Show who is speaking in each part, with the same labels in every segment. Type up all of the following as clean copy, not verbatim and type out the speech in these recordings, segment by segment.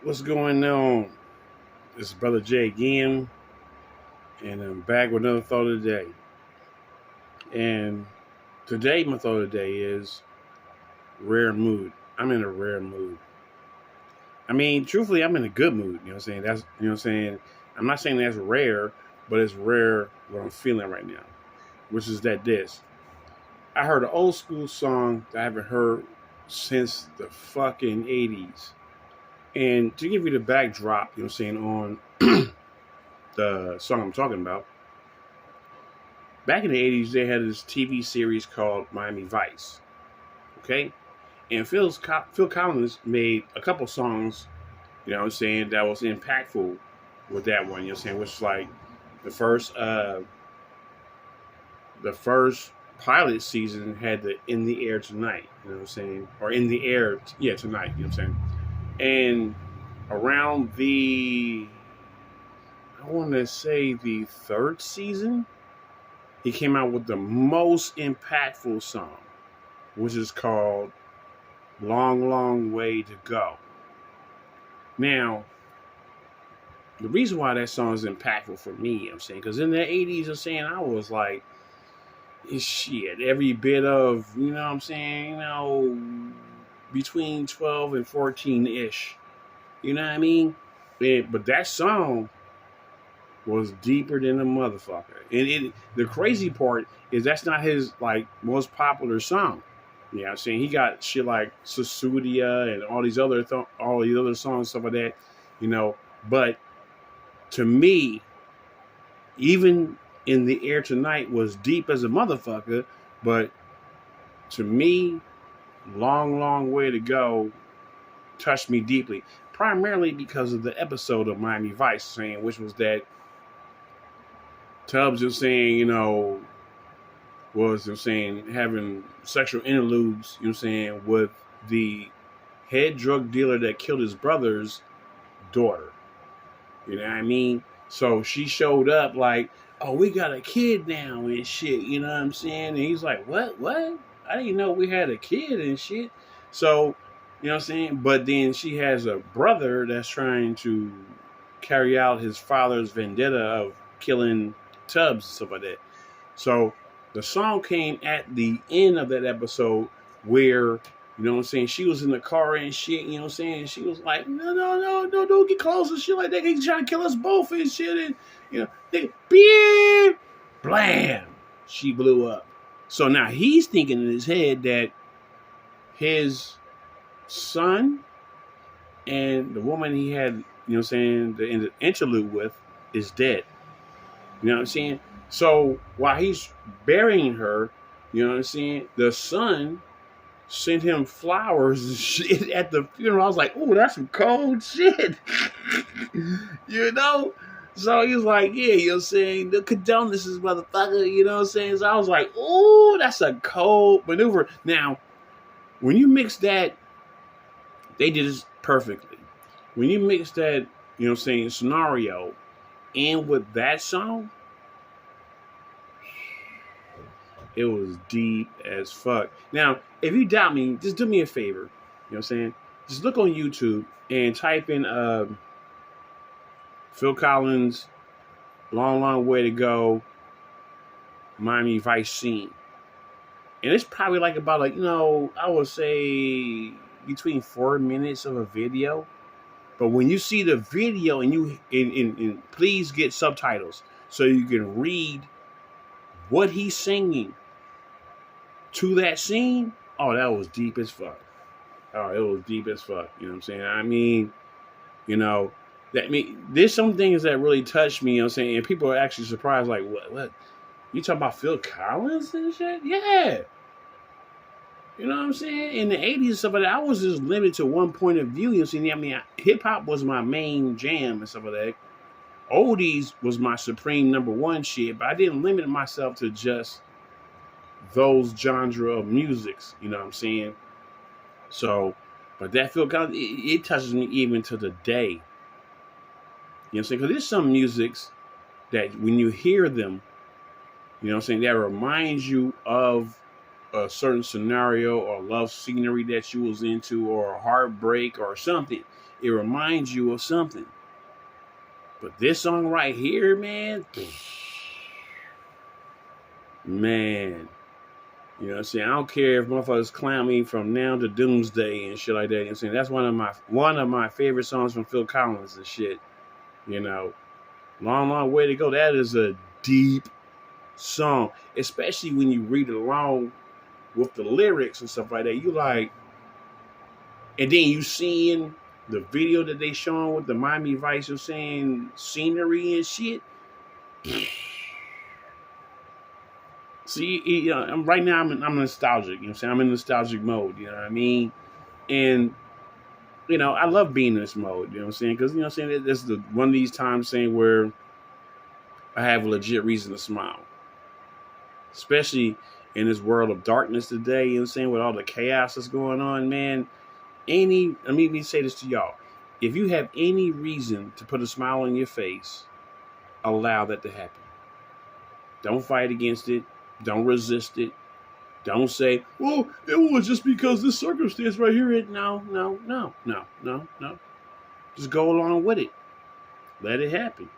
Speaker 1: What's going on? It's Brother Jay again, and I'm back with another thought of the day. And today, my thought of the day is rare mood. I'm in a rare mood. I mean, truthfully, I'm in a good mood. You know what I'm saying? I'm not saying that's rare, but it's rare what I'm feeling right now, which is that this. I heard an old school song that I haven't heard since the fucking 80s. And to give you the backdrop, you know what I'm saying, on the song I'm talking about, back in the 80s, they had this TV series called Miami Vice. Okay? And Phil Collins made a couple songs, you know what I'm saying, that was impactful with that one, you know what I'm saying, which is like the first the first pilot season had the In the Air Tonight, you know what I'm saying? Or In the Air, yeah, Tonight, you know what I'm saying? And around I want to say the third season, he came out with the most impactful song, which is called Long, Long Way to Go. Now, the reason why that song is impactful for me, I'm saying, because in the 80s, I'm saying, I was like, shit, every bit of, you know what I'm saying, between 12 and 14 ish. You know what I mean? But that song was deeper than a motherfucker. And the crazy part is that's not his like most popular song. You know what I'm saying? He got shit like Susudia and all these other songs, stuff like that, you know. But to me, even In the Air Tonight was deep as a motherfucker, but to me, Long, Long Way to Go touched me deeply. Primarily because of the episode of Miami Vice, saying which was that Tubbs was saying, was having sexual interludes, you know what I'm saying, with the head drug dealer that killed his brother's daughter. You know what I mean? So she showed up like, oh, we got a kid now and shit, you know what I'm saying? And he's like, what? What? I didn't know we had a kid and shit. So, you know what I'm saying? But then she has a brother that's trying to carry out his father's vendetta of killing Tubbs and stuff like that. So the song came at the end of that episode where, you know what I'm saying, she was in the car and shit, you know what I'm saying? And she was like, no, don't get close and shit like that. He's trying to kill us both and shit. And, beep, blam, she blew up. So now he's thinking in his head that his son and the woman he had, you know what I'm saying, the interlude with is dead. You know what I'm saying? So while he's burying her, you know what I'm saying, the son sent him flowers and shit at the funeral. I was like, oh, that's some cold shit. you know? So he was like, yeah, you know what I'm saying? The condolences, motherfucker, you know what I'm saying? So I was like, oh, that's a cold maneuver. Now, when you mix that, they did this perfectly. When you mix that, you know what I'm saying, scenario in with that song, it was deep as fuck. Now, if you doubt me, just do me a favor. You know what I'm saying? Just look on YouTube and type in Phil Collins, Long, Long Way to Go, Miami Vice scene. And it's probably like about I would say between 4 minutes of a video. But when you see the video and please get subtitles so you can read what he's singing to that scene, oh, that was deep as fuck. Oh, it was deep as fuck. You know what I'm saying? I mean, there's some things that really touched me, you know what I'm saying? And people are actually surprised, like, what? You talking about Phil Collins and shit? Yeah. You know what I'm saying? In the 80s and stuff like that, I was just limited to one point of view. You know what I'm saying? I mean, hip hop was my main jam and stuff like that. Oldies was my supreme number one shit, but I didn't limit myself to just those genre of musics. You know what I'm saying? So, but that Phil Collins, it touches me even to the day. You know what I'm saying? Because there's some musics that when you hear them, you know what I'm saying, that reminds you of a certain scenario or love scenery that you was into, or a heartbreak or something. It reminds you of something. But this song right here, man, you know what I'm saying? I don't care if motherfuckers clown me from now to doomsday and shit like that. You know what I'm saying? That's one of my favorite songs from Phil Collins and shit. You know, long, long way to go. That is a deep song, especially when you read it along with the lyrics and stuff like that. You like, and then you seeing the video that they showing with the Miami Vice, you're saying scenery and shit. See, you know, right now I'm nostalgic. You know what I'm saying? I'm in nostalgic mode. You know what I mean? And you know, I love being in this mode. You know what I'm saying? Because you know what I'm saying, this is one of these times saying where I have a legit reason to smile, especially in this world of darkness today. You know what I'm saying? With all the chaos that's going on, man. Let me say this to y'all. If you have any reason to put a smile on your face, allow that to happen. Don't fight against it. Don't resist it. Don't say, well, it was just because this circumstance right here. No. Just go along with it. Let it happen.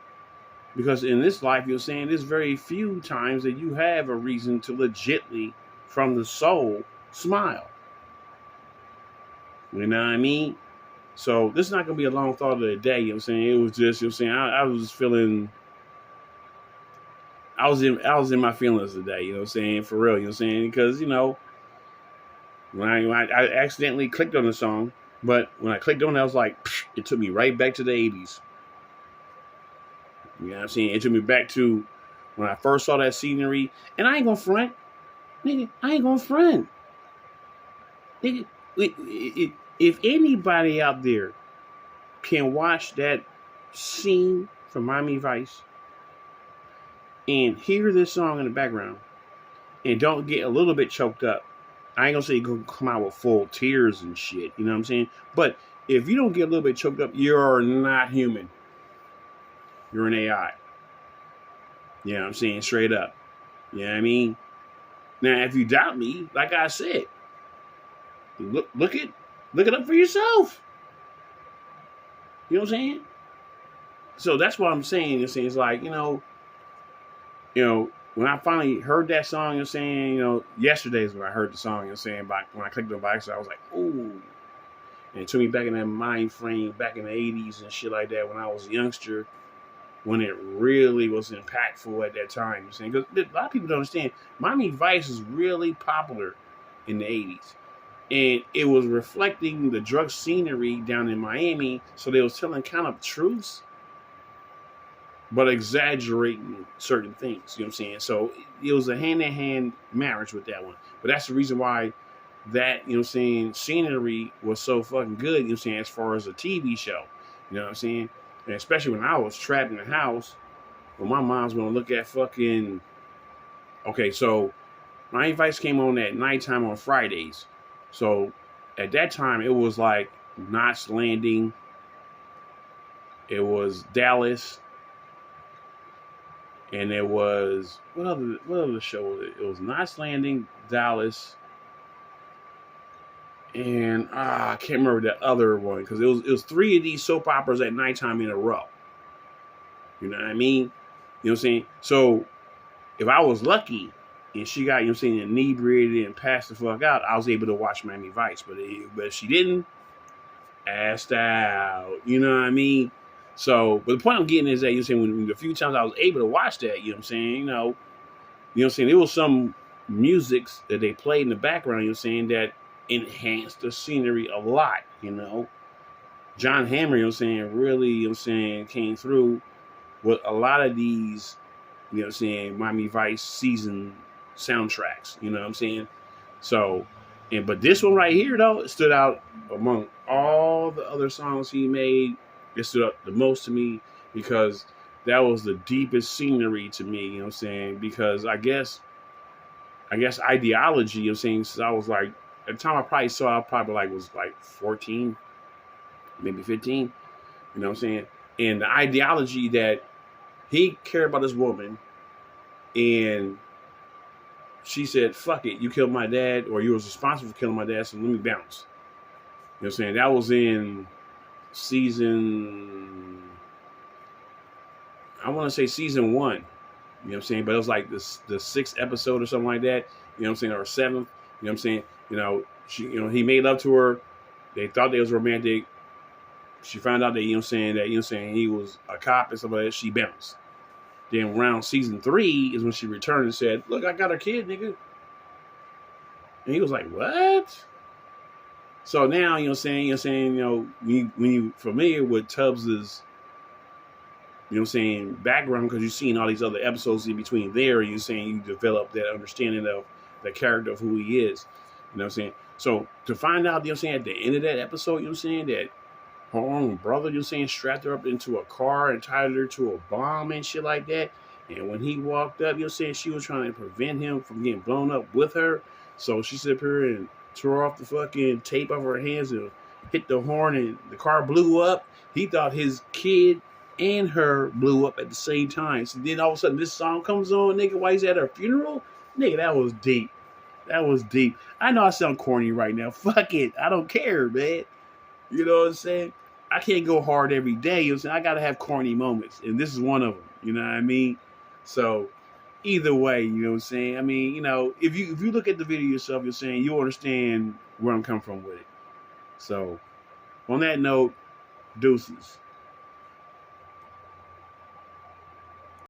Speaker 1: Because in this life, you're saying there's very few times that you have a reason to legitly, from the soul, smile. You know what I mean? So this is not going to be a long thought of the day. You know what I'm saying? It was just, you know what I'm saying, I was just feeling, I was in my feelings today, you know what I'm saying? For real, you know what I'm saying? Because, you know, when I accidentally clicked on the song, but when I clicked on it, I was like, it took me right back to the 80s. You know what I'm saying? It took me back to when I first saw that scenery. And I ain't going to front. Nigga, I ain't going to front. Nigga, if anybody out there can watch that scene from Miami Vice and hear this song in the background and don't get a little bit choked up, I ain't gonna say you're gonna come out with full tears and shit, you know what I'm saying? But if you don't get a little bit choked up, you're not human. You're an AI. You know what I'm saying? Straight up. You know what I mean? Now, if you doubt me, like I said, look it up for yourself. You know what I'm saying? So that's what I'm saying. It's like, you know, when I finally heard that song, you're saying, you know, yesterday is when I heard the song, you're saying, when I clicked on bikes, I was like, ooh. And it took me back in that mind frame, back in the 80s and shit like that, when I was a youngster, when it really was impactful at that time. You're saying, because a lot of people don't understand, Miami Vice was really popular in the 80s. And it was reflecting the drug scenery down in Miami. So they was telling kind of truths, but exaggerating certain things. You know what I'm saying? So it was a hand-in-hand marriage with that one. But that's the reason why that, you know what I'm saying, scenery was so fucking good, you know what I'm saying, as far as a TV show. You know what I'm saying? And especially when I was trapped in the house, when my mom's going to look at fucking... Okay, so Miami Vice came on at nighttime on Fridays. So at that time, it was like Knots Landing. It was Dallas. And it was, what other show was it? It was Knots Landing, Dallas. And I can't remember that other one. Because it was 3 of these soap operas at nighttime in a row. You know what I mean? You know what I'm saying? So if I was lucky, and she got, you know what I'm saying, inebriated and passed the fuck out, I was able to watch Miami Vice. But if she didn't, assed out. You know what I mean? So, but the point I'm getting is that, you know what I'm saying, when the few times I was able to watch that, you know what I'm saying, you know what I'm saying, there was some musics that they played in the background, you know what I'm saying, that enhanced the scenery a lot, you know. John Hammer, you know what I'm saying, really, you know what I'm saying, came through with a lot of these, you know what I'm saying, Miami Vice season soundtracks, you know what I'm saying? So, but this one right here, though, it stood out among all the other songs he made. It stood up the most to me because that was the deepest scenery to me, you know what I'm saying? Because I guess ideology, you know what I'm saying, since I was like, at the time I probably was like 14, maybe 15, you know what I'm saying? And the ideology that he cared about this woman and she said, fuck it, you killed my dad, or you was responsible for killing my dad, so let me bounce. You know what I'm saying? That was in season, I want to say season 1. You know what I'm saying? But it was like the 6th episode or something like that. You know what I'm saying? Or 7th. You know what I'm saying? He made love to her. They thought they was romantic. She found out that, he was a cop and stuff like that. She bounced. Then around season 3 is when she returned and said, look, I got a kid, nigga. And he was like, what? So now, when you familiar with Tubbs's, background, because you've seen all these other episodes in between there, you develop that understanding of the character of who he is. You know what I'm saying? So to find out, at the end of that episode, that her own brother, strapped her up into a car and tied her to a bomb and shit like that. And when he walked up, she was trying to prevent him from getting blown up with her. So she sit up here and tore off the fucking tape of her hands and hit the horn, and the car blew up. He thought his kid and her blew up at the same time. So then all of a sudden this song comes on, nigga, while he's at her funeral. Nigga, that was deep. That was deep. I know I sound corny right now. Fuck it. I don't care, man. You know what I'm saying? I can't go hard every day. You know what I'm saying? I got to have corny moments. And this is one of them. You know what I mean? So either way, you know what I'm saying? I mean, if you look at the video yourself, you'll understand where I'm coming from with it. So on that note, deuces.